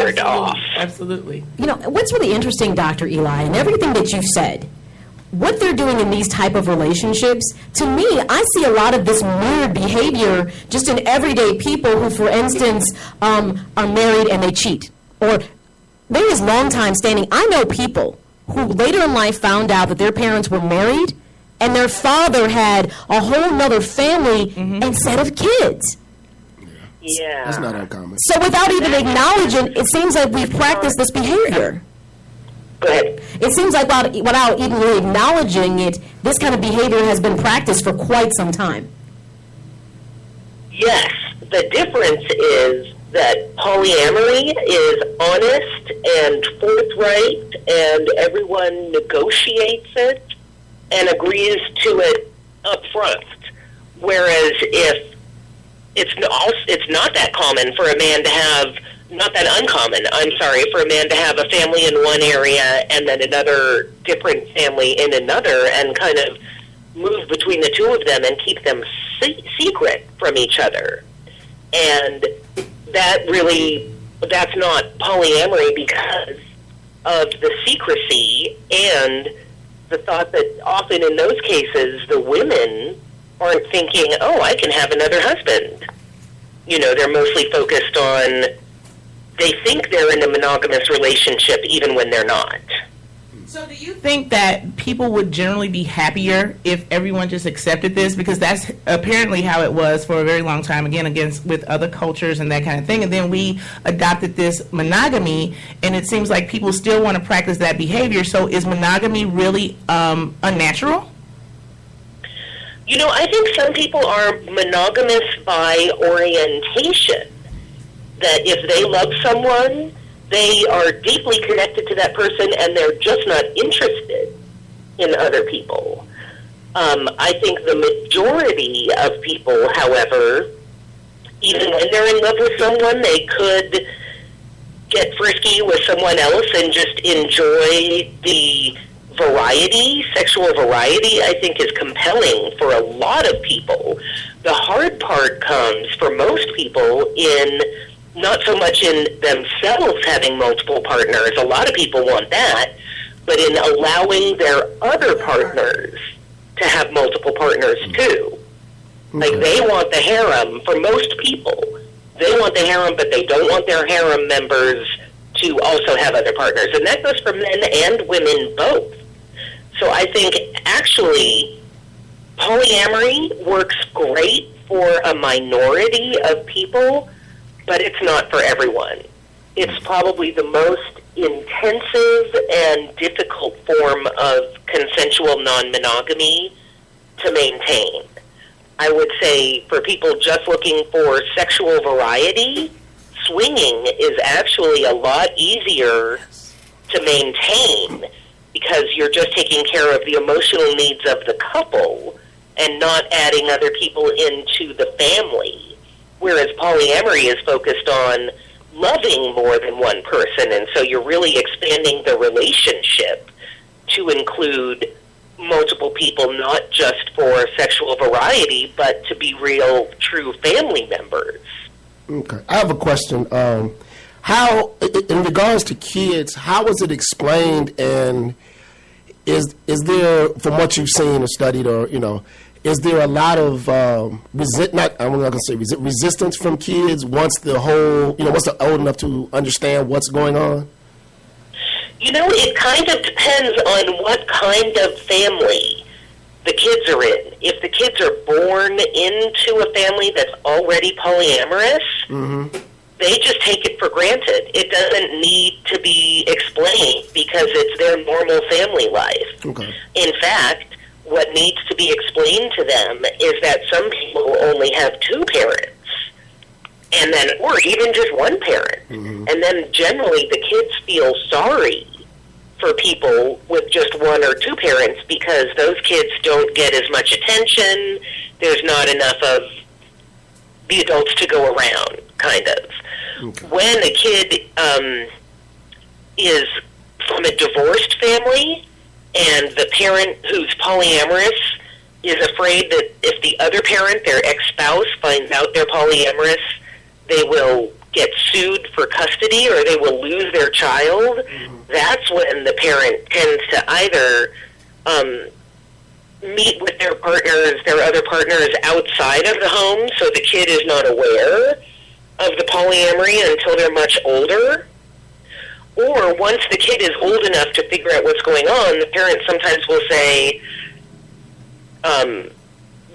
paired off. Absolutely. You know, what's really interesting, Dr. Eli, and everything that you've said, what they're doing in these type of relationships, to me, I see a lot of this weird behavior just in everyday people who, for instance, are married and they cheat. Or there is long time standing. I know people who later in life found out that their parents were married and their father had a whole nother family and set of kids. Yeah. That's not uncommon. So without even acknowledging, it seems like we've practiced this behavior. Go ahead. It seems like without even really acknowledging it, this kind of behavior has been practiced for quite some time. Yes. The difference is that polyamory is honest and forthright, and everyone negotiates it and agrees to it up front. Whereas if it's not that common for a man to have, not that uncommon, I'm sorry, for a man to have a family in one area and then another different family in another, and kind of move between the two of them and keep them secret from each other. And that's not polyamory because of the secrecy and the thought that often in those cases the women aren't thinking, oh, I can have another husband. You know, they're mostly focused on, they think they're in a monogamous relationship even when they're not. So do you think that people would generally be happier if everyone just accepted this? Because that's apparently how it was for a very long time, again, with other cultures and that kind of thing. And then we adopted this monogamy, and it seems like people still want to practice that behavior. So is monogamy really unnatural? You know, I think some people are monogamous by orientation. That if they love someone, they are deeply connected to that person and they're just not interested in other people. I think the majority of people, however, even when they're in love with someone, they could get frisky with someone else and just enjoy the variety. Sexual variety, I think, is compelling for a lot of people. The hard part comes for most people in not so much in themselves having multiple partners. A lot of people want that, but in allowing their other partners to have multiple partners too. Like, they want the harem. For most people, they want the harem, but they don't want their harem members to also have other partners. And that goes for men and women both. So I think, actually, polyamory works great for a minority of people, but it's not for everyone. It's probably the most intensive and difficult form of consensual non-monogamy to maintain. I would say for people just looking for sexual variety, swinging is actually a lot easier to maintain because you're just taking care of the emotional needs of the couple and not adding other people into the family. Whereas polyamory is focused on loving more than one person, and so you're really expanding the relationship to include multiple people, not just for sexual variety, but to be real, true family members. Okay. I have a question. How, in regards to kids, how is it explained, and is there, from what you've seen or studied, or, you know, is there a lot of resistance from kids once the whole, you know, once they're old enough to understand what's going on? You know, it kind of depends on what kind of family the kids are in. If the kids are born into a family that's already polyamorous, they just take it for granted. It doesn't need to be explained because it's their normal family life. Okay. In fact, what needs to be explained to them is that some people only have two parents, and then, or even just one parent. And then generally the kids feel sorry for people with just one or two parents because those kids don't get as much attention. There's not enough of the adults to go around, kind of. Okay. When a kid is from a divorced family and the parent who's polyamorous is afraid that if the other parent, their ex-spouse, finds out they're polyamorous, they will get sued for custody or they will lose their child, that's when the parent tends to either meet with their partners, their other partners outside of the home, so the kid is not aware of the polyamory until they're much older. Or once the kid is old enough to figure out what's going on, the parents sometimes will say,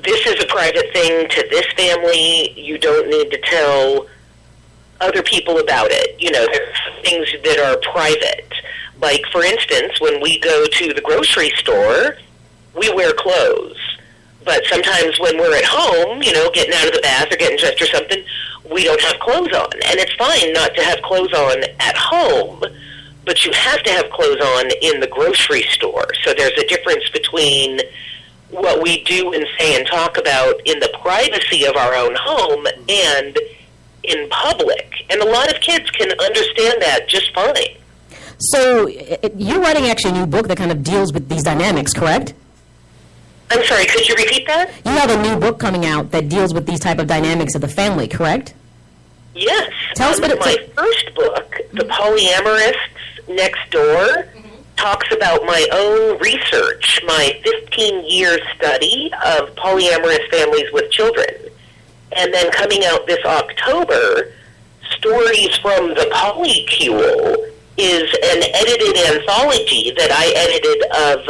this is a private thing to this family. You don't need to tell other people about it. You know, there's things that are private. Like, for instance, when we go to the grocery store, we wear clothes. But sometimes when we're at home, you know, getting out of the bath or getting dressed or something, we don't have clothes on. And it's fine not to have clothes on at home, but you have to have clothes on in the grocery store. So there's a difference between what we do and say and talk about in the privacy of our own home and in public. And a lot of kids can understand that just fine. So you're writing actually a new book that kind of deals with these dynamics, correct? I'm sorry, could you repeat that? You have a new book coming out that deals with these type of dynamics of the family, correct? Yes. Tell us what it's my first book, The Polyamorists Next Door, talks about my own research, my 15-year study of polyamorous families with children. And then coming out this October, Stories from the Polycule is an edited anthology that I edited of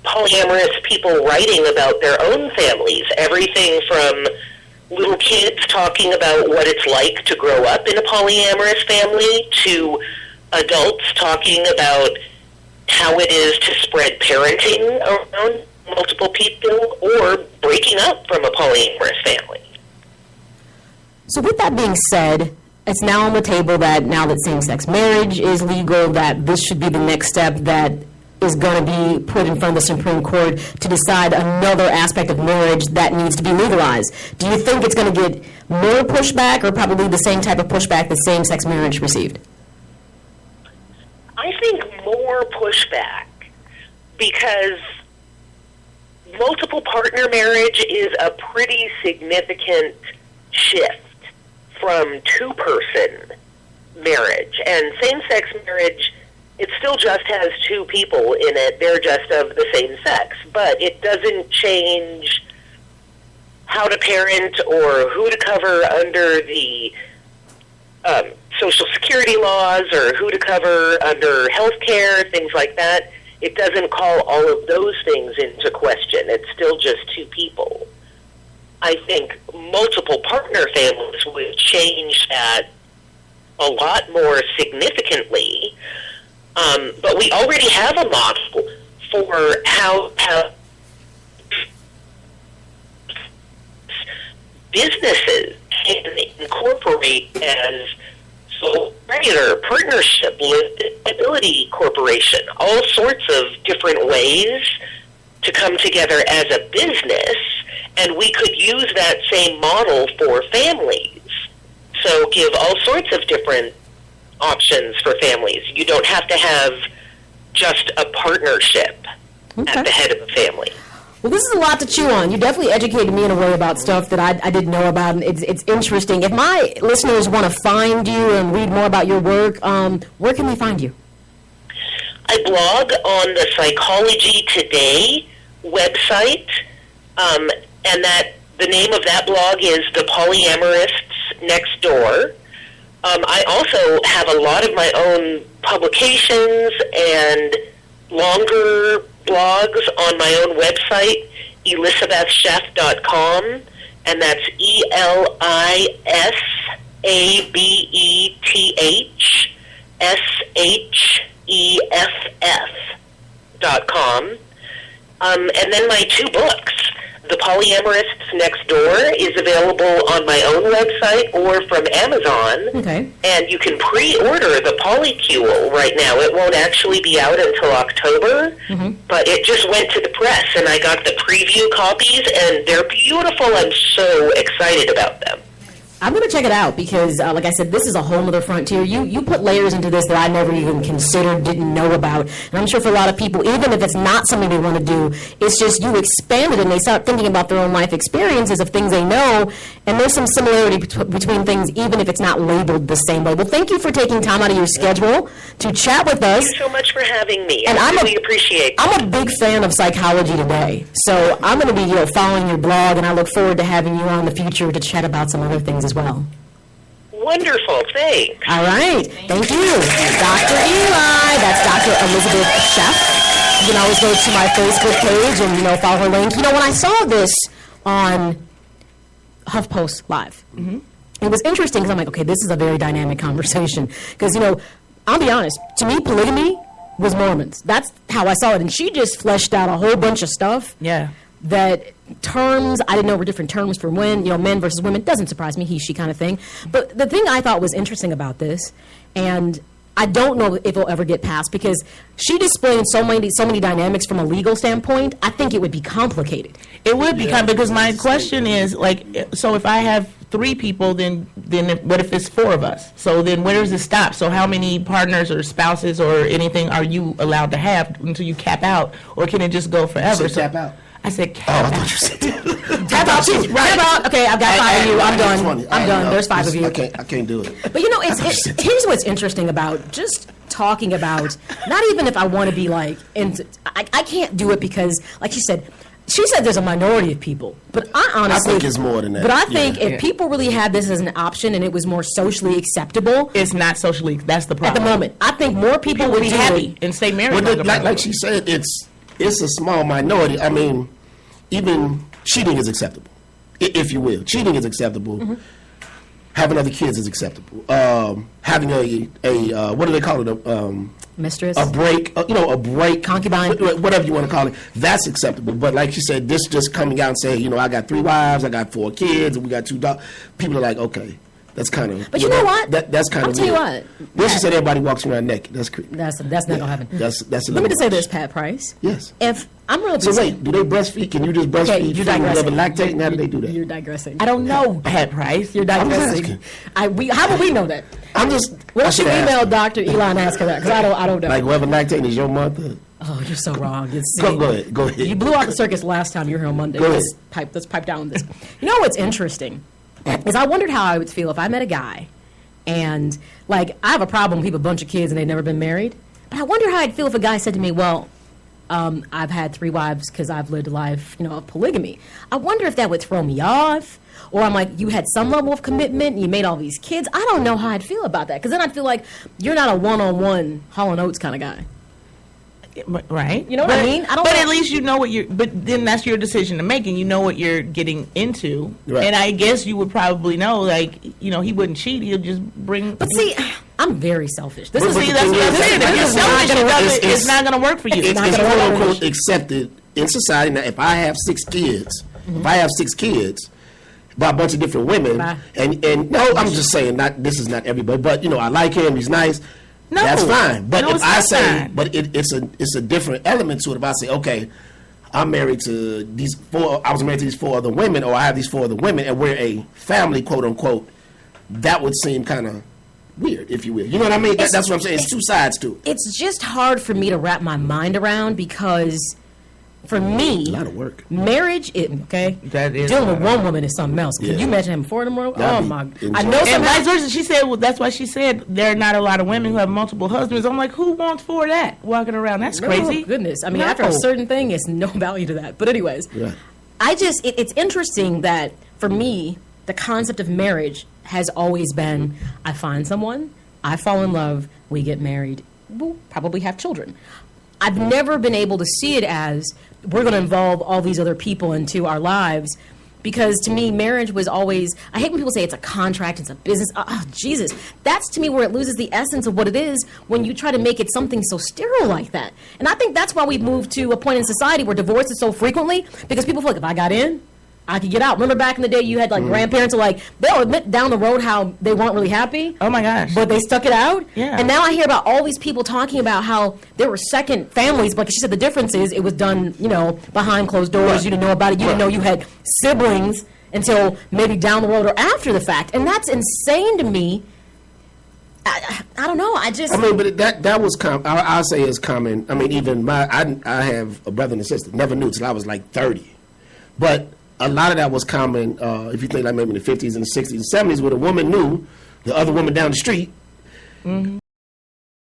polyamorous people writing about their own families. Everything from little kids talking about what it's like to grow up in a polyamorous family to adults talking about how it is to spread parenting around multiple people or breaking up from a polyamorous family. So with that being said, it's now on the table that now that same-sex marriage is legal, that this should be the next step that is going to be put in front of the Supreme Court to decide another aspect of marriage that needs to be legalized. Do you think it's going to get more pushback or probably the same type of pushback that same-sex marriage received? I think more pushback because multiple partner marriage is a pretty significant shift from two-person marriage. And same-sex marriage, it still just has two people in it. They're just of the same sex. But it doesn't change how to parent or who to cover under the Social Security laws or who to cover under health care, things like that. It doesn't call all of those things into question. It's still just two people. I think multiple partner families would change that a lot more significantly. But we already have a model for how businesses can incorporate as sole regular partnership, liability corporation, all sorts of different ways to come together as a business, and we could use that same model for families. So give all sorts of different options for families. You don't have to have just a partnership at the head of a family. Well, this is a lot to chew on. You definitely educated me in a way about stuff that I didn't know about, and it's interesting. If my listeners want to find you and read more about your work, where can they find you? I blog on the Psychology Today website, and that the name of that blog is The Polyamorists Next Door. I also have a lot of my own publications and longer blogs on my own website, ElisabethScheth.com, and that's ElisabethScheff.com. And then my two books, The Polyamorists Next Door, is available on my own website or from Amazon. Okay. And you can pre-order The Polycule right now. It won't actually be out until October, but it just went to the press, and I got the preview copies, and they're beautiful. I'm so excited about them. I'm going to check it out because, like I said, this is a whole other frontier. You put layers into this that I never even considered, didn't know about. And I'm sure for a lot of people, even if it's not something they want to do, it's just you expand it and they start thinking about their own life experiences of things they know. And there's some similarity between things, even if it's not labeled the same way. Well, thank you for taking time out of your schedule to chat with us. Thank you so much for having me. And I really appreciate it. I'm a big fan of Psychology Today. So I'm going to be following your blog, and I look forward to having you on in the future to chat about some other things as well. Wonderful. Thanks. All right. Thank you. Dr. Eli. That's Dr. Elizabeth Sheff. You can always go to my Facebook page and, follow her link. When I saw this on HuffPost Live, it was interesting because I'm like, okay, this is a very dynamic conversation. Because, I'll be honest, to me, polygamy was Mormons. That's how I saw it. And she just fleshed out a whole bunch of stuff. Yeah. That terms, I didn't know were different terms for when, men versus women. Doesn't surprise me, he, she kind of thing. But the thing I thought was interesting about this, and I don't know if it'll ever get passed, because she displayed so many dynamics from a legal standpoint, I think it would be complicated. It would become, because my question is, so if I have 3 people, then what if it's 4 of us? So then where does it stop? So how many partners or spouses or anything are you allowed to have until you cap out? Or can it just go forever? So tap out. I said cap out. I thought you said Tap out, too. Right. Tap out. Okay, I've got 5 of you. I'm done. I'm done. There's 5 of you. I can't do it. But here's what's interesting about just talking about, not even if I want to be I can't do it because, like she said there's a minority of people. But I honestly... I think it's more than that. But I think if people really had this as an option and it was more socially acceptable... It's not socially... That's the problem. At the moment. I think more people would be happy and stay married. But like she said, it's a small minority. I mean, even cheating is acceptable, if you will. Cheating is acceptable. Mm-hmm. Having other kids is acceptable. Having a what do they call it? Mistress. A break. A break. Concubine. Whatever you want to call it. That's acceptable. But like she said, this just coming out and saying, I got 3 wives, I got 4 kids, and we got 2 dogs. People are like, okay. That's kind of. But you know what? That's kind of. I'll tell you what. Well, she said everybody walks around naked. That's creepy. That's not gonna happen. That's. Let me just say this, Pat Price. Yes. If I'm really. So wait, do they breastfeed? Can you just breastfeed? Okay, you're digressing. Lactate? How do they do that? You're digressing. I don't know, Pat Price. You're digressing. How would we know that? I'm just. What if you email Dr. Eli and ask her that? Because I don't know. Like whoever lactating is your mother. Oh, you're so wrong. Go ahead. You blew out the circus last time you were here on Monday. Let's pipe down this. You know what's interesting is I wondered how I would feel if I met a guy. And, I have a problem with people, a bunch of kids, and they've never been married. But I wonder how I'd feel if a guy said to me, well, I've had 3 wives because I've lived a life, of polygamy. I wonder if that would throw me off. Or I'm like, you had some level of commitment, and you made all these kids. I don't know how I'd feel about that. Because then I'd feel like you're not a one-on-one Hall & Oates kind of guy. Right. You know what I mean? But at least you know what but then that's your decision to make, and you know what you're getting into. Right. And I guess you would probably know, he wouldn't cheat. He'll just bring. But see, I'm very selfish. That's what I'm saying. If you're selfish, it's not going to work for you. It's quote unquote accepted in society. Now, if I have 6 kids, by a bunch of different women, and no, I'm just saying, this is not everybody, but I like him. He's nice. No, that's fine. But if I say, it's a different element to it. If I say, okay, I'm married to these 4, I was married to these 4 other women, or I have these 4 other women, and we're a family, quote unquote, that would seem kind of weird, if you will. You know what I mean? That's what I'm saying. It's 2 sides to it. It's just hard for me to wrap my mind around because. For me, a lot of work. Marriage, that is dealing with one woman is something else. Can you imagine having 4 of them? Oh my! I know. And vice versa. She said, well, that's why she said there are not a lot of women who have multiple husbands. I'm like, who wants 4 of that walking around? That's crazy. Oh goodness! I mean, after a certain thing, it's no value to that. But anyways, it's interesting that for me, the concept of marriage has always been: I find someone, I fall in love, we get married, we'll probably have children. I've never been able to see it as we're going to involve all these other people into our lives, because to me, marriage was always, I hate when people say it's a contract, it's a business. Oh, Jesus. That's to me where it loses the essence of what it is when you try to make it something so sterile like that. And I think that's why we've moved to a point in society where divorce is so frequently, because people feel like if I got in, I could get out. Remember back in the day, you had grandparents who they'll admit down the road how they weren't really happy. Oh my gosh. But they stuck it out. Yeah. And now I hear about all these people talking about how there were second families, but she said the difference is it was done, behind closed doors. Right. You didn't know about it. You didn't know you had siblings until maybe down the road or after the fact. And that's insane to me. I don't know. I mean, but that was common. I'll say it's common. I mean, even I have a brother and a sister. Never knew till I was like 30. But a lot of that was common, if you think like maybe in the 50s and the 60s and 70s, where the woman knew the other woman down the street. Mm-hmm.